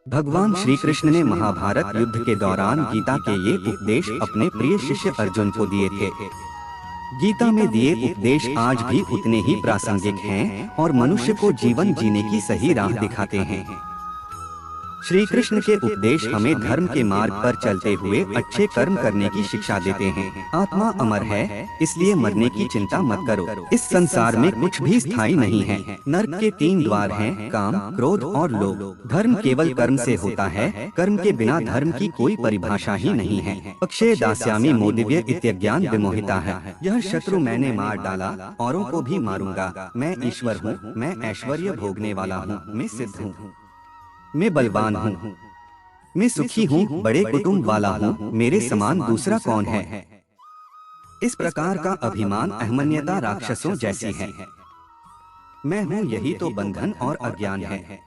भगवान श्री कृष्ण ने महाभारत युद्ध के दौरान गीता के ये उपदेश अपने प्रिय शिष्य अर्जुन को दिए थे। गीता में दिए उपदेश आज भी उतने ही प्रासंगिक हैं और मनुष्य को जीवन जीने की सही राह दिखाते हैं। श्री कृष्ण के उपदेश हमें धर्म के मार्ग पर चलते हुए अच्छे कर्म करने की शिक्षा देते हैं। आत्मा अमर है, इसलिए मरने की चिंता मत करो। इस संसार में कुछ भी स्थायी नहीं है। नरक के 3 द्वार हैं, काम, क्रोध और लोभ। धर्म केवल कर्म से होता है, कर्म के बिना धर्म की कोई परिभाषा ही नहीं है। अक्षय दास्यामि मोदिव्य इत्यज्ञान विमोहिता है। यह शत्रु मैंने मार डाला, औरों को भी मारूंगा। मैं ईश्वर हूँ, मैं ऐश्वर्य भोगने वाला हूँ, मैं सिद्ध हूँ, मैं बलवान हूँ, मैं सुखी हूँ, बड़े कुटुंब वाला हूँ, मेरे समान दूसरा कौन है। इस प्रकार का अभिमान अहमन्यता राक्षसों जैसी है। मैं हूँ यही तो बंधन और अज्ञान है।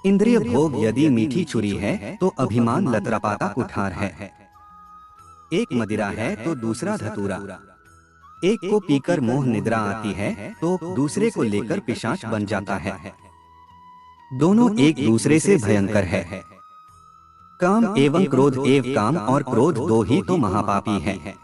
इंद्रिय भोग यदि मीठी छुरी है तो अभिमान लतरपाता कुठार है। एक मदिरा है तो दूसरा धतूरा। एक को पीकर मोह निद्रा आती है तो दूसरे को लेकर पिशाच बन जाता है। दोनों एक दूसरे से भयंकर है। काम एवं क्रोध एवं काम और क्रोध दो ही तो महापापी हैं।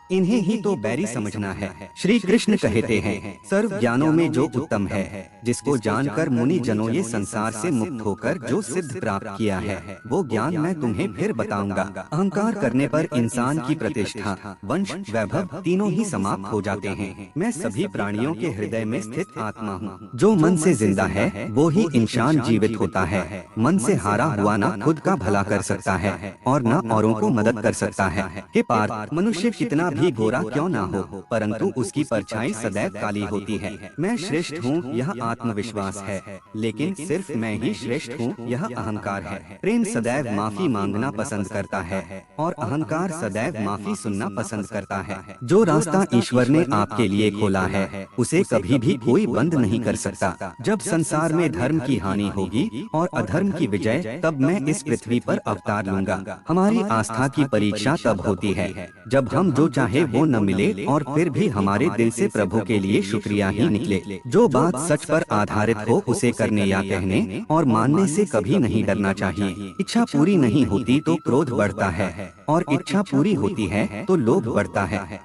इन्हें ही तो बैरी समझना है। श्री कृष्ण कहते हैं, सर्व ज्ञानों में जो उत्तम है, जिसको जानकर मुनि जनों ये संसार से मुक्त होकर जो सिद्ध प्राप्त किया है, वो ज्ञान मैं तुम्हें फिर बताऊंगा। अहंकार करने पर इंसान की प्रतिष्ठा, वंश, वैभव तीनों ही समाप्त हो जाते हैं। मैं सभी प्राणियों के हृदय में स्थित आत्मा हूँ। जो मन से जिंदा है वो ही इंसान जीवित होता है। मन से हारा हुआ न खुद का भला कर सकता है और न औरों को मदद कर सकता है। हे पार्थ, मनुष्य कितना भी गोरा क्यों ना हो, परंतु उसकी परछाई सदैव काली होती है। मैं श्रेष्ठ हूँ यह आत्मविश्वास है, लेकिन सिर्फ मैं ही श्रेष्ठ हूँ यह अहंकार है। प्रेम सदैव माफी मांगना पसंद करता है और अहंकार सदैव माफी सुनना पसंद करता है। जो रास्ता ईश्वर ने आपके लिए खोला है उसे कभी भी कोई बंद नहीं कर सकता। जब संसार में धर्म की हानि होगी और अधर्म की विजय, तब मैं इस पृथ्वी पर अवतार लूंगा। हमारी आस्था की परीक्षा तब होती है जब हम जो चाहे वो न मिले और फिर भी हमारे दिल से प्रभु के लिए शुक्रिया ही निकले। जो बात सच पर आधारित हो उसे करने या कहने और मानने से कभी नहीं डरना चाहिए। इच्छा पूरी नहीं होती तो क्रोध बढ़ता है और इच्छा पूरी होती है तो लोभ बढ़ता है।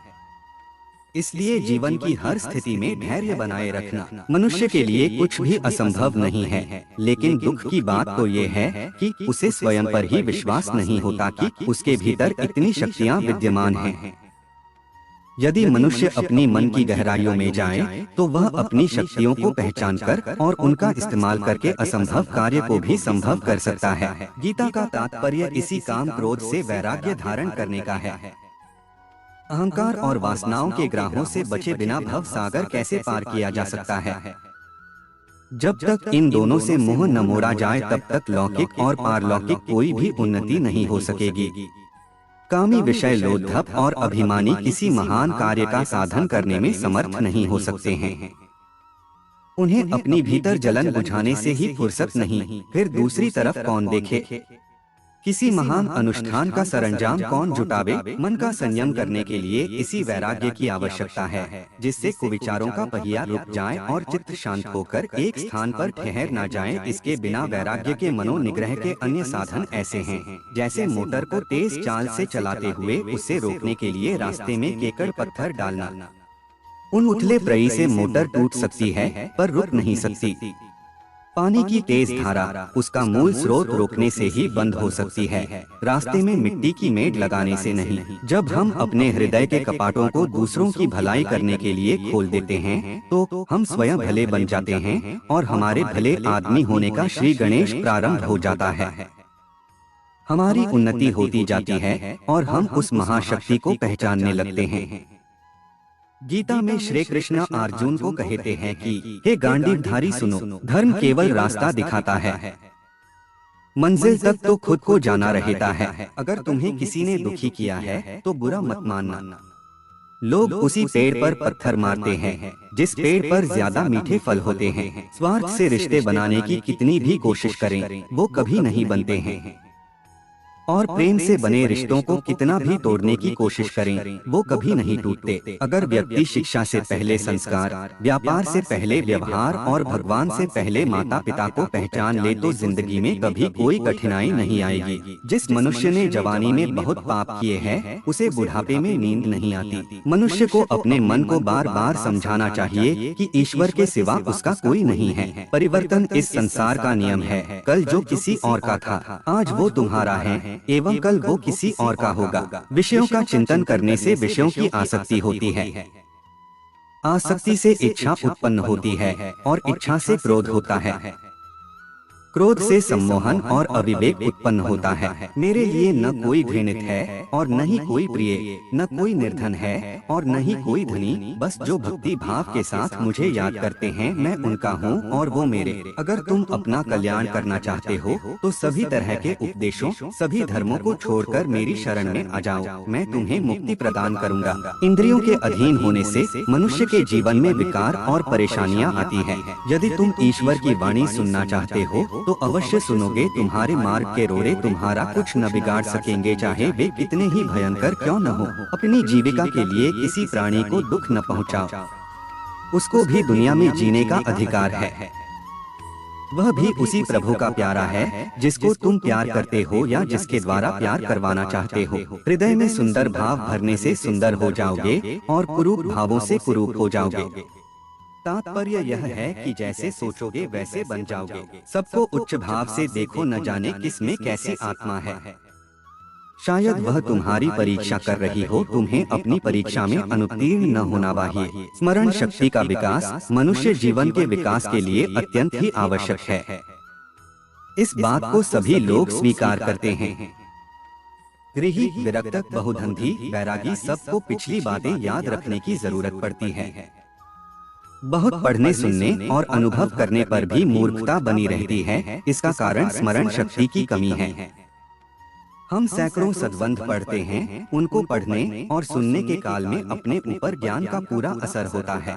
इसलिए जीवन की हर स्थिति में धैर्य बनाए रखना। मनुष्य के लिए कुछ भी असंभव नहीं है, लेकिन दुख की बात तो ये है कि उसे स्वयं पर ही विश्वास नहीं होता कि उसके भीतर इतनी शक्तियाँ विद्यमान हैं। यदि मनुष्य अपनी मन की गहराइयों में जाए तो वह अपनी शक्तियों को पहचानकर और उनका इस्तेमाल करके असंभव कार्य को भी संभव कर सकता है। गीता का तात्पर्य इसी काम क्रोध से वैराग्य धारण करने का है। अहंकार और वासनाओं के ग्राहों से बचे बिना भव सागर कैसे पार किया जा सकता है। जब तक इन दोनों से मोह न मोड़ा जाए तब तक लौकिक और पारलौकिक कोई भी उन्नति नहीं हो सकेगी। कामी विषय लोधप और अभिमानी किसी महान कार्य का साधन करने में समर्थ नहीं हो सकते हैं। उन्हें अपनी भीतर जलन बुझाने से ही फुर्सत नहीं, फिर दूसरी तरफ कौन देखे। किसी महान अनुष्ठान का सरंजाम कौन जुटावे। मन का संयम करने के लिए इसी वैराग्य की आवश्यकता है, जिससे कुविचारों का पहिया रुक जाए और चित्त शांत होकर एक स्थान पर ठहर न जाए। इसके बिना वैराग्य के मनोनिग्रह के अन्य साधन ऐसे हैं, जैसे मोटर को तेज चाल से चलाते हुए उसे रोकने के लिए रास्ते में केकड़ पत्थर डालना। उन उथले प्रई से मोटर टूट सकती है पर रुक नहीं सकती। पानी की तेज धारा उसका मूल स्रोत रोकने से ही बंद हो सकती है, रास्ते में मिट्टी की मेड़ लगाने से नहीं। जब हम अपने हृदय के कपाटों को दूसरों की भलाई करने के लिए खोल देते हैं तो हम स्वयं भले बन जाते हैं और हमारे भले आदमी होने का श्री गणेश प्रारंभ हो जाता है। हमारी उन्नति होती जाती है और हम उस महाशक्ति को पहचानने लगते हैं। गीता में श्री कृष्ण अर्जुन को कहते हैं कि हे गांडीवधारी सुनो, धर्म केवल रास्ता दिखाता है, मंजिल तक तो खुद को जाना रहता है। अगर तुम्हें किसी ने दुखी किया है तो बुरा मत मानना। लोग उसी पेड़ पर पत्थर मारते हैं जिस पेड़ पर ज्यादा मीठे फल होते हैं। स्वार्थ से रिश्ते बनाने की कितनी भी कोशिश करें वो कभी नहीं बनते हैं। और प्रेम से बने रिश्तों को कितना भी तोड़ने की कोशिश करें, वो कभी नहीं टूटते। अगर व्यक्ति शिक्षा से पहले संस्कार, व्यापार से पहले व्यवहार और भगवान से पहले माता पिता को पहचान ले तो जिंदगी में कभी कोई कठिनाई नहीं आएगी। जिस मनुष्य ने जवानी में बहुत पाप किए हैं, उसे बुढ़ापे में नींद नहीं आती। मनुष्य को अपने मन को बार बार समझाना चाहिए कि ईश्वर के सिवा उसका कोई नहीं है। परिवर्तन इस संसार का नियम है। कल जो किसी और का था, आज वो तुम्हारा है एवं कल वो किसी और का होगा। विषयों का चिंतन करने से विषयों की आसक्ति होती है, आसक्ति से इच्छा उत्पन्न होती है और इच्छा से क्रोध होता है, क्रोध से सम्मोहन और अविवेक उत्पन्न होता है। मेरे लिए न कोई घृणित है और न ही कोई प्रिय, न कोई निर्धन है और न ही कोई धनी, बस जो भक्ति भाव के साथ मुझे याद करते हैं मैं उनका हूँ और वो मेरे। अगर तुम अपना कल्याण करना चाहते हो तो सभी तरह के उपदेशों, सभी धर्मों को छोड़कर मेरी शरण में आ जाओ, मैं तुम्हें मुक्ति प्रदान करूँगा। इंद्रियों के अधीन होने से मनुष्य के जीवन में विकार और परेशानियाँ आती है। यदि तुम ईश्वर की वाणी सुनना चाहते हो तो अवश्य सुनोगे। तुम्हारे मार्ग के रोड़े तुम्हारा कुछ न बिगाड़ सकेंगे, चाहे वे कितने ही भयंकर क्यों न हो। अपनी जीविका के लिए किसी प्राणी को दुख न पहुंचाओ, उसको भी दुनिया में जीने का अधिकार है। वह भी उसी प्रभु का प्यारा है जिसको तुम प्यार करते हो या जिसके द्वारा प्यार करवाना चाहते हो। हृदय में सुंदर भाव भरने से सुंदर हो जाओगे और कुरूप भावों से कुरूप हो जाओगे। तात्पर्य यह है कि जैसे सोचोगे वैसे बन जाओगे। सबको उच्च भाव से देखो, न जाने किस में कैसी आत्मा है। शायद वह तुम्हारी परीक्षा कर रही हो, तुम्हें अपनी परीक्षा में अनुत्तीर्ण न होना चाहिए। स्मरण शक्ति का विकास मनुष्य जीवन के विकास के लिए अत्यंत ही आवश्यक है। इस बात को सभी लोग स्वीकार करते हैं। गृही, विरक्त, बहुधंधी, बैरागी, सबको पिछली बातें याद रखने की जरूरत पड़ती है। बहुत पढ़ने सुनने और अनुभव करने पर भी मूर्खता बनी रहती है। इसका कारण स्मरण शक्ति की कमी है। हम सैकड़ों सद्बंध पढ़ते हैं, उनको पढ़ने और सुनने के काल में अपने ऊपर ज्ञान का पूरा असर होता है।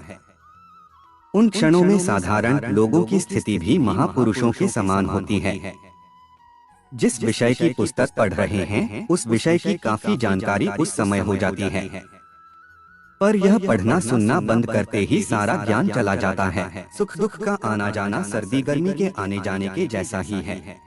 उन क्षणों में साधारण लोगों की स्थिति भी महापुरुषों के समान होती है। जिस विषय की पुस्तक पढ़ रहे हैं, उस विषय की काफी जानकारी उस समय हो जाती है, पर यह पढ़ना सुनना बंद करते ही सारा ज्ञान चला जाता है। सुख दुख का आना जाना सर्दी गर्मी के आने जाने के जैसा ही है,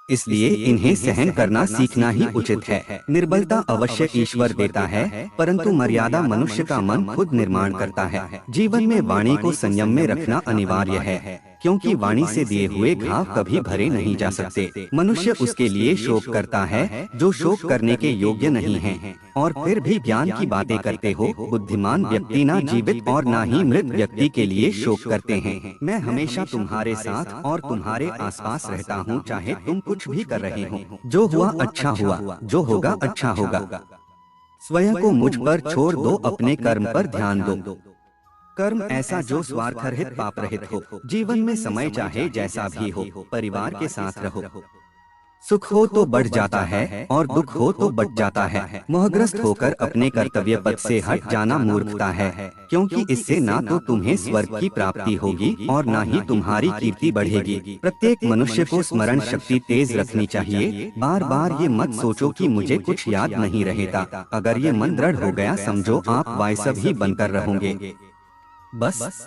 इसलिए इन्हें सहन करना सीखना ही उचित है। निर्बलता अवश्य ईश्वर देता है, परंतु मर्यादा मनुष्य का मन खुद निर्माण करता है। जीवन में वाणी को संयम में रखना अनिवार्य है, क्योंकि वाणी से दिए हुए घाव कभी भरे नहीं जा सकते। मनुष्य उसके लिए शोक करता है जो शोक करने के योग्य नहीं है, और फिर भी ज्ञान की बातें करते हो। बुद्धिमान व्यक्ति ना जीवित और ना ही मृत व्यक्ति के लिए शोक करते हैं। मैं हमेशा तुम्हारे साथ और तुम्हारे आसपास रहता हूँ, चाहे तुम कुछ भी कर रहे हो। जो हुआ अच्छा हुआ, जो होगा अच्छा होगा। स्वयं को मुझ पर छोड़ दो, अपने कर्म पर ध्यान दो। कर्म ऐसा जो स्वार्थ रहित पाप रहित हो। जीवन में समय चाहे जैसा भी हो, परिवार के साथ रहो। सुख हो तो बढ़ जाता है और दुख हो तो बढ़ जाता है। मोहग्रस्त होकर अपने कर्तव्य पथ से हट जाना मूर्खता है, क्योंकि इससे ना तो तुम्हें स्वर्ग की प्राप्ति होगी और ना ही तुम्हारी कीर्ति बढ़ेगी। प्रत्येक मनुष्य को स्मरण शक्ति तेज रखनी चाहिए। बार बार ये मत सोचो कि मुझे कुछ याद नहीं रहेगा। अगर ये मन दृढ़ हो गया, समझो आप वायसव ही बनकर रहोगे। बस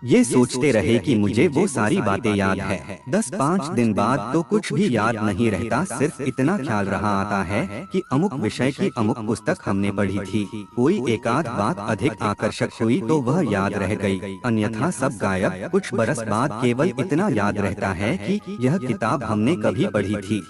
ये सोचते रहे कि मुझे वो सारी बातें याद है। 10-5 दिन बाद तो कुछ भी याद नहीं रहता, सिर्फ इतना ख्याल रहा आता है कि अमुक विषय की अमुक पुस्तक हमने पढ़ी थी। कोई एकाध बात अधिक आकर्षक हुई तो वह याद रह गई, अन्यथा सब गायब। कुछ बरस बाद केवल इतना याद रहता है कि यह किताब हमने कभी पढ़ी थी,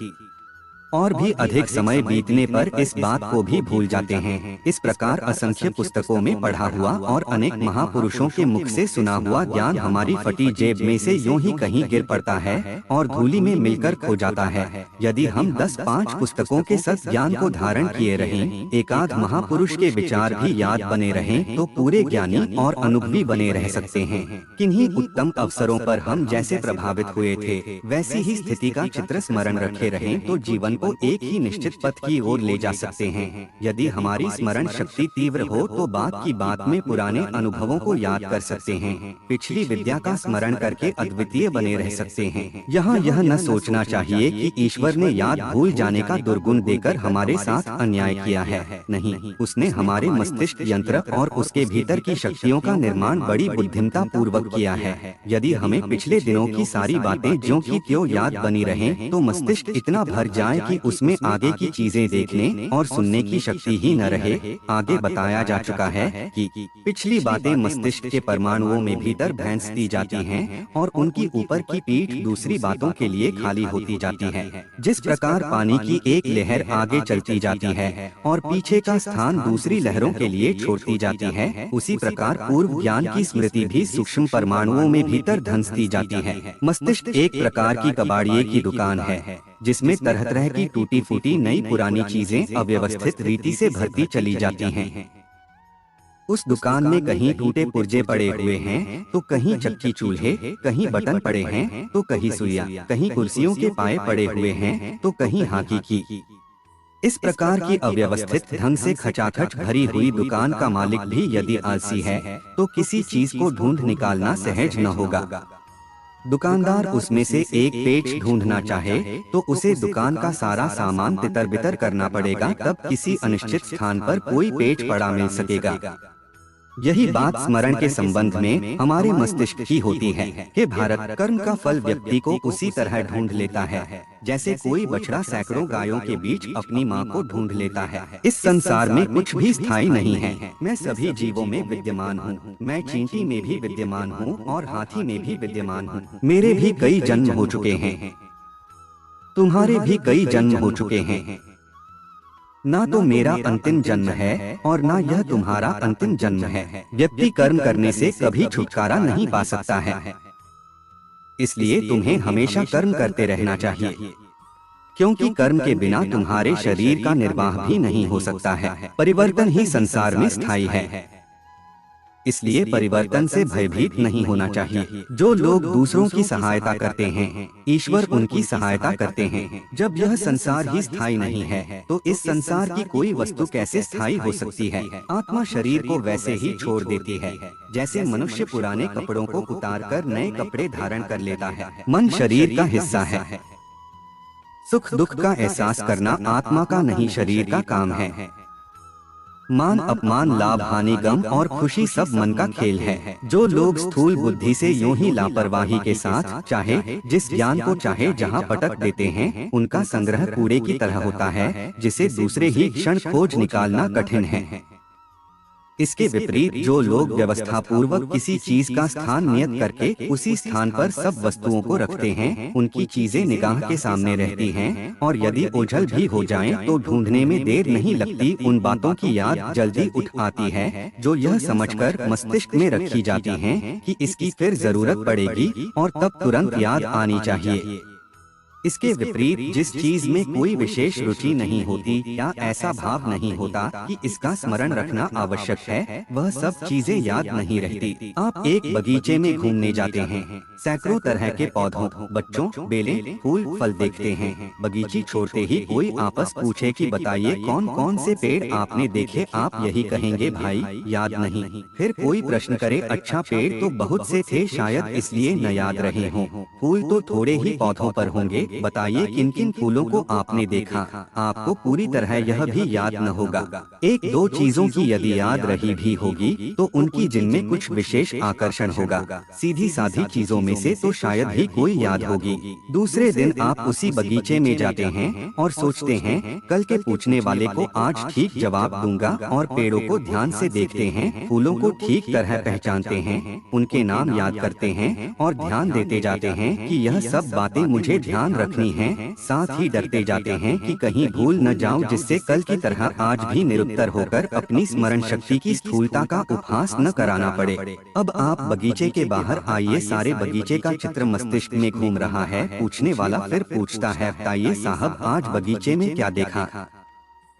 और भी अधिक समय बीतने पर इस बात को भी भूल जाते हैं। इस प्रकार असंख्य पुस्तकों में पढ़ा हुआ और अनेक महापुरुषों के मुख से सुना हुआ ज्ञान हमारी फटी जेब में से यूं ही कहीं गिर पड़ता है और धूली में मिलकर खो जाता है। यदि हम 10-5 पुस्तकों के सत ज्ञान को धारण किए रहें, एकाध महापुरुष के विचार भी याद बने रहें, तो पूरे ज्ञानी और अनुभवी बने रह सकते हैं। किन्हीं उत्तम अवसरों पर हम जैसे प्रभावित हुए थे, वैसी ही स्थिति का चित्र स्मरण रखे रहें तो जीवन को एक ही निश्चित पथ की ओर ले जा सकते हैं। यदि हमारी स्मरण शक्ति तीव्र हो तो बात की बात में पुराने अनुभवों को याद कर सकते हैं, पिछली विद्या का स्मरण करके अद्वितीय बने रह सकते हैं। यहाँ यह न सोचना चाहिए कि ईश्वर ने याद भूल जाने का दुर्गुण देकर हमारे साथ अन्याय किया है। नहीं, उसने हमारे मस्तिष्क यंत्र और उसके भीतर की शक्तियों का निर्माण बड़ी बुद्धिमता पूर्वक किया है। यदि हमें पिछले दिनों की सारी बातें ज्यों की त्यों याद बनी रहें, तो मस्तिष्क इतना भर जाए कि उसमें आगे की चीजें देखने और सुनने की शक्ति ही न रहे। आगे बताया जा चुका है कि पिछली बातें मस्तिष्क के परमाणुओं में भीतर भैंस दी जाती हैं और उनकी ऊपर की पीठ दूसरी बातों के लिए खाली होती जाती है। जिस प्रकार पानी की एक लहर आगे चलती जाती है और पीछे का स्थान दूसरी लहरों के लिए छोड़ती जाती है, उसी प्रकार पूर्व ज्ञान की स्मृति भी सूक्ष्म परमाणुओं में भीतर धंसती जाती है। मस्तिष्क एक प्रकार की कबाड़िए की दुकान है, जिसमें तरह तरह की टूटी फूटी नई पुरानी चीजें अव्यवस्थित रीति से भरती चली जाती हैं। उस दुकान में कहीं टूटे पुर्जे पड़े हुए हैं, तो कहीं चक्की चूल्हे, कहीं बटन पड़े हैं, तो कहीं सुइयां, कहीं कुर्सियों के पाए पड़े हुए हैं, तो कहीं हाकी की। इस प्रकार की अव्यवस्थित ढंग से खचाखच भरी हुई दुकान का मालिक भी यदि आलसी है, तो किसी चीज को ढूंढ निकालना सहज न होगा। दुकानदार उसमें से एक पेच ढूंढना चाहे तो उसे दुकान का सारा सामान तितर बितर करना पड़ेगा, तब किसी अनिश्चित स्थान पर कोई पेच पड़ा मिल सकेगा। यही बात स्मरण के संबंध में हमारे मस्तिष्क की होती है कि भारत कर्म का फल व्यक्ति को उसी तरह ढूंढ लेता है, जैसे कोई बछड़ा सैकड़ों गायों के बीच अपनी माँ को ढूंढ लेता है। इस संसार में कुछ भी स्थायी नहीं है। मैं सभी जीवों में विद्यमान हूँ, मैं चींटी में भी विद्यमान हूँ और हाथी में भी विद्यमान हूँ। मेरे भी कई जन्म हो चुके हैं, तुम्हारे भी कई जन्म हो चुके हैं। ना तो मेरा अंतिम जन्म है और ना यह तुम्हारा अंतिम जन्म है। व्यक्ति कर्म करने से कभी छुटकारा नहीं पा सकता है, इसलिए तुम्हें हमेशा कर्म करते रहना चाहिए, क्योंकि कर्म के बिना तुम्हारे शरीर का निर्वाह भी नहीं हो सकता है। परिवर्तन ही संसार में स्थायी है, इसलिए परिवर्तन से भयभीत नहीं होना चाहिए। जो लोग दूसरों की सहायता करते हैं, ईश्वर उनकी सहायता करते हैं। जब यह संसार ही स्थायी नहीं है, तो इस संसार की कोई वस्तु कैसे स्थायी हो सकती है। आत्मा शरीर को वैसे ही छोड़ देती है, जैसे मनुष्य पुराने कपड़ों को उतारकर नए कपड़े धारण कर लेता है। मन शरीर का हिस्सा है। सुख दुख का एहसास करना आत्मा का नहीं, शरीर का काम है। मान अपमान, लाभ हानि, गम और खुशी सब मन का खेल है। जो लोग स्थूल बुद्धि से यूं ही लापरवाही के साथ चाहे जिस ज्ञान को चाहे जहां पटक देते हैं, उनका संग्रह कूड़े की तरह होता है, जिसे दूसरे ही क्षण खोज निकालना कठिन है। इसके विपरीत जो लोग व्यवस्था पूर्वक किसी चीज का स्थान नियत करके उसी स्थान पर सब वस्तुओं को रखते हैं, उनकी चीजें निगाह के सामने रहती हैं और यदि ओझल भी हो जाएं, तो ढूंढने में देर नहीं लगती। उन बातों की याद जल्दी उठ आती है जो यह समझकर मस्तिष्क में रखी जाती हैं कि इसकी फिर जरूरत पड़ेगी और तब तुरंत याद आनी चाहिए। इसके विपरीत जिस चीज में कोई विशेष रुचि नहीं होती या ऐसा भाव नहीं होता कि इसका स्मरण रखना आवश्यक है, वह सब चीजें याद नहीं रहती। आप एक बगीचे में घूमने जाते हैं, सैकड़ों तरह के पौधों, बच्चों, बेलें, फूल, फल देखते हैं। बगीची छोड़ते ही कोई आपस पूछे कि बताइए कौन कौन से पेड़ आपने देखे, आप यही कहेंगे भाई याद नहीं। फिर कोई प्रश्न करे, अच्छा पेड़ तो बहुत से थे, शायद इसलिए न याद रहे हों। फूल तो थोड़े ही पौधों पर होंगे, बताइए किन किन फूलों को आपने देखा। आपको पूरी तरह यह भी याद न होगा। एक दो चीजों की यदि याद रही भी होगी तो उनकी जिनमें कुछ विशेष आकर्षण होगा। सीधी साधी चीजों में से तो शायद ही कोई याद होगी। दूसरे दिन आप उसी बगीचे में जाते हैं और सोचते हैं कल के पूछने वाले को आज ठीक जवाब दूंगा, और पेड़ों को ध्यान से देखते हैं, फूलों को ठीक तरह पहचानते हैं, उनके नाम याद करते हैं और ध्यान देते जाते हैं कि यह सब बातें मुझे ध्यान रखनी हैं। साथ ही डरते जाते हैं कि कहीं भूल न जाऊं, जिससे कल की तरह आज भी निरुत्तर होकर अपनी स्मरण शक्ति की स्थूलता का उपहास न कराना पड़े। अब आप बगीचे के बाहर आइए, सारे बगीचे का चित्र मस्तिष्क में घूम रहा है। पूछने वाला फिर पूछता है, बताइए साहब आज बगीचे में क्या देखा।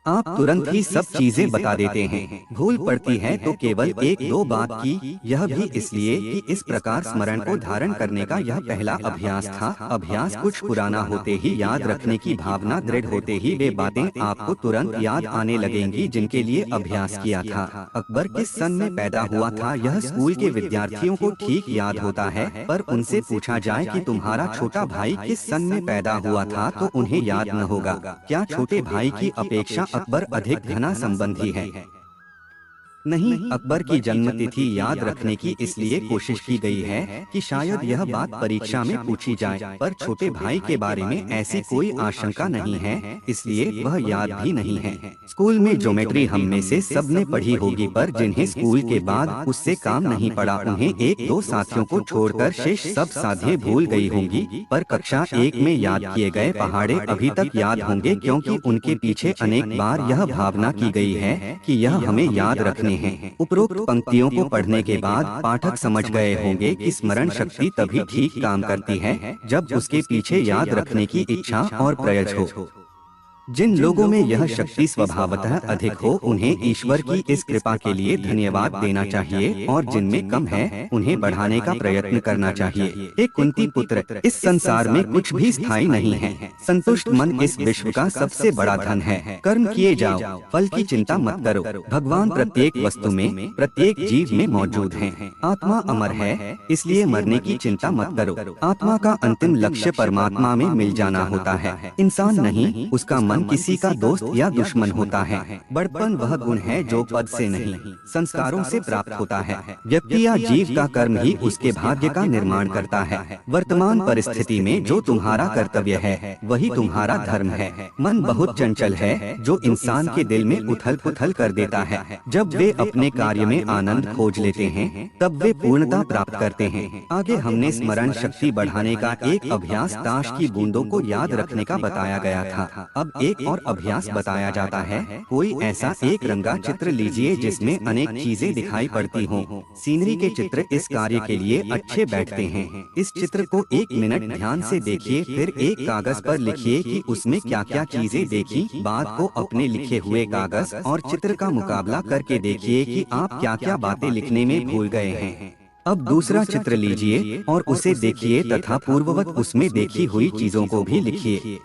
आप तुरंत ही सब चीजें बता देते हैं। भूल पड़ती है तो केवल एक दो बात की, यह भी इसलिए कि इस प्रकार स्मरण को धारण करने का यह पहला अभ्यास था। अभ्यास कुछ पुराना होते ही याद रखने की भावना दृढ़ होते ही वे बातें आपको तुरंत याद आने लगेंगी जिनके लिए अभ्यास किया था। अकबर किस सन में पैदा हुआ था यह स्कूल के विद्यार्थियों को ठीक याद होता है, पर उनसे पूछा जाए कि तुम्हारा छोटा भाई किस सन में पैदा हुआ था तो उन्हें याद न होगा। क्या छोटे भाई की अपेक्षा अकबर अधिक घना संबंधी है? नहीं, अकबर की जन्मतिथि याद रखने की इसलिए कोशिश की गई है कि शायद यह बात परीक्षा में पूछी जाए, पर छोटे भाई के बारे में ऐसी कोई आशंका नहीं है, इसलिए वह याद भी नहीं है। स्कूल में ज्योमेट्री हम में से सबने पढ़ी होगी, पर जिन्हें स्कूल के बाद उससे काम नहीं पड़ा उन्हें एक दो साथियों को छोड़कर शेष सब साधे भूल गई होंगी। पर कक्षा 1 में याद किए गए पहाड़े अभी तक याद होंगे, क्योंकि उनके पीछे अनेक बार यह भावना की गई है कि यह हमें याद रखने हैं। उपरोक्त पंक्तियों को पढ़ने के बाद पाठक समझ गए होंगे कि स्मरण शक्ति तभी ठीक काम करती है जब उसके पीछे याद रखने की इच्छा और प्रयत्न हो। जिन लोगों में यह शक्ति स्वभावतः अधिक हो उन्हें ईश्वर की इस कृपा के लिए धन्यवाद देना चाहिए, और जिनमें कम है उन्हें बढ़ाने का प्रयत्न करना चाहिए। एक कुंती पुत्र, इस संसार में कुछ भी स्थायी नहीं है। संतुष्ट मन इस विश्व का सबसे बड़ा धन है। कर्म किए जाओ, फल की चिंता मत करो। भगवान प्रत्येक वस्तु में, प्रत्येक जीव में मौजूद हैं। आत्मा अमर है, इसलिए मरने की चिंता मत करो। आत्मा का अंतिम लक्ष्य परमात्मा में मिल जाना होता है, इंसान नहीं। उसका मन किसी का दोस्त या दुश्मन होता है। बड़पन वह गुण है जो पद से नहीं, संस्कारों से प्राप्त होता है। व्यक्ति या जीव का कर्म ही उसके भाग्य का निर्माण करता है। वर्तमान परिस्थिति में जो तुम्हारा कर्तव्य है वही तुम्हारा धर्म है। मन बहुत चंचल है जो इंसान के दिल में उथल पुथल कर देता है। जब वे अपने कार्य में आनंद खोज लेते हैं तब वे पूर्णता प्राप्त करते हैं। आगे हमने स्मरण शक्ति बढ़ाने का एक अभ्यास ताश की बूंदों को याद रखने का बताया गया था। अब एक और अभ्यास बताया जाता है। कोई ऐसा एक रंगा चित्र लीजिए जिसमें अनेक चीजें दिखाई पड़ती हों। सीनरी के चित्र इस कार्य के लिए अच्छे बैठते हैं। इस चित्र को 1 मिनट ध्यान से देखिए, फिर एक कागज पर लिखिए कि उसमें क्या क्या चीजें देखी। बात को अपने लिखे हुए कागज और चित्र का मुकाबला करके देखिए कि आप क्या क्या बातें लिखने में भूल गए हैं। अब दूसरा चित्र लीजिए और उसे देखिए तथा पूर्ववत उसमें देखी हुई चीजों को भी लिखिए।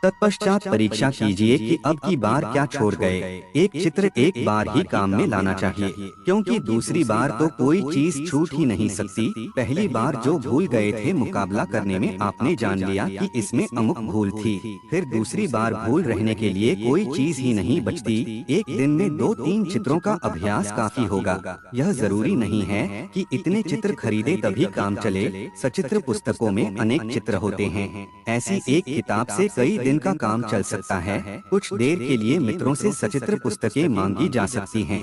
तत्पश्चात परीक्षा कीजिए कि अब की बार क्या छोड़ गए। एक चित्र एक बार ही काम में लाना चाहिए, क्योंकि दूसरी बार तो कोई चीज छूट ही नहीं सकती। पहली बार जो भूल गए थे मुकाबला करने में आपने जान लिया कि इसमें अमुक भूल थी, फिर दूसरी बार भूल रहने के लिए कोई चीज ही नहीं बचती। एक दिन में 2-3 चित्रों का अभ्यास काफी होगा। यह जरूरी नहीं है कि इतने चित्र खरीदे तभी काम चले। सचित्र पुस्तकों में अनेक चित्र होते हैं। ऐसी एक किताब से कई दिन का काम चल सकता है। कुछ देर के लिए मित्रों से सचित्र पुस्तकें मांगी जा सकती हैं।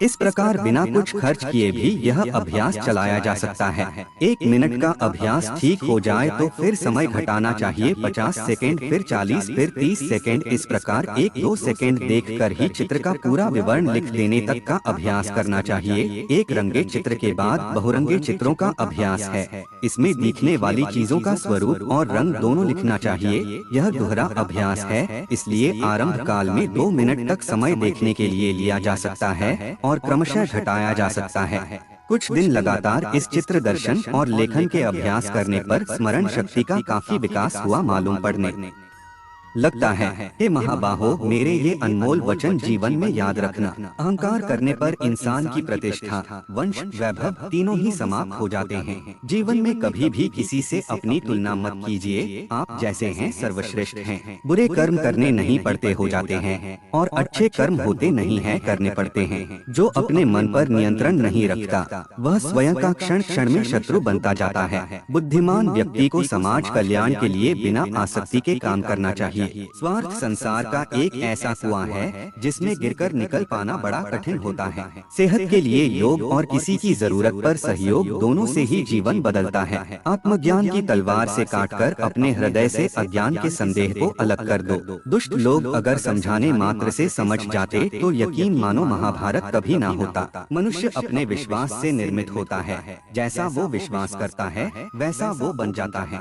इस प्रकार बिना कुछ खर्च किए भी यह अभ्यास चलाया जा सकता है। 1 मिनट का अभ्यास ठीक हो जाए तो फिर समय घटाना चाहिए। 50 सेकेंड, फिर 40, फिर 30 सेकेंड। इस प्रकार 1-2 सेकेंड देखकर ही चित्र का पूरा विवरण लिख देने तक का अभ्यास करना चाहिए। एक रंगे चित्र के बाद बहुरंगे चित्रों का अभ्यास है। इसमें दिखने वाली चीजों का स्वरूप और रंग दोनों लिखना चाहिए। यह दोहरा अभ्यास है, इसलिए आरंभ काल में 2 मिनट तक समय देखने के लिए लिया जा सकता है और क्रमशः घटाया जा सकता है। कुछ दिन लगातार इस चित्र दर्शन और लेखन के अभ्यास करने पर स्मरण शक्ति का काफी विकास हुआ मालूम पड़ने लगता है। हे महाबाहो, मेरे ये अनमोल वचन जीवन में याद रखना। अहंकार करने पर इंसान की प्रतिष्ठा, वंश, वैभव तीनों ही समाप्त हो जाते हैं। जीवन में कभी भी किसी से अपनी तुलना मत कीजिए। आप जैसे हैं सर्वश्रेष्ठ हैं। बुरे कर्म करने नहीं पड़ते हो जाते हैं और अच्छे कर्म होते नहीं है करने पड़ते हैं। जो अपने मन पर नियंत्रण नहीं रखता वह स्वयं का क्षण क्षण में शत्रु बनता जाता है। बुद्धिमान व्यक्ति को समाज कल्याण के लिए बिना आसक्ति के काम करना चाहिए। स्वार्थ संसार का एक ऐसा कुआं है जिसमें गिरकर निकल पाना बड़ा कठिन होता है। सेहत के लिए योग और किसी की जरूरत पर सहयोग दोनों से ही जीवन बदलता है। आत्मज्ञान की तलवार से काटकर अपने हृदय से अज्ञान के संदेह को अलग कर दो। दुष्ट लोग अगर समझाने मात्र से समझ जाते तो यकीन मानो महाभारत कभी ना होता। मनुष्य अपने विश्वास से निर्मित होता है। जैसा वो विश्वास करता है वैसा वो बन जाता है।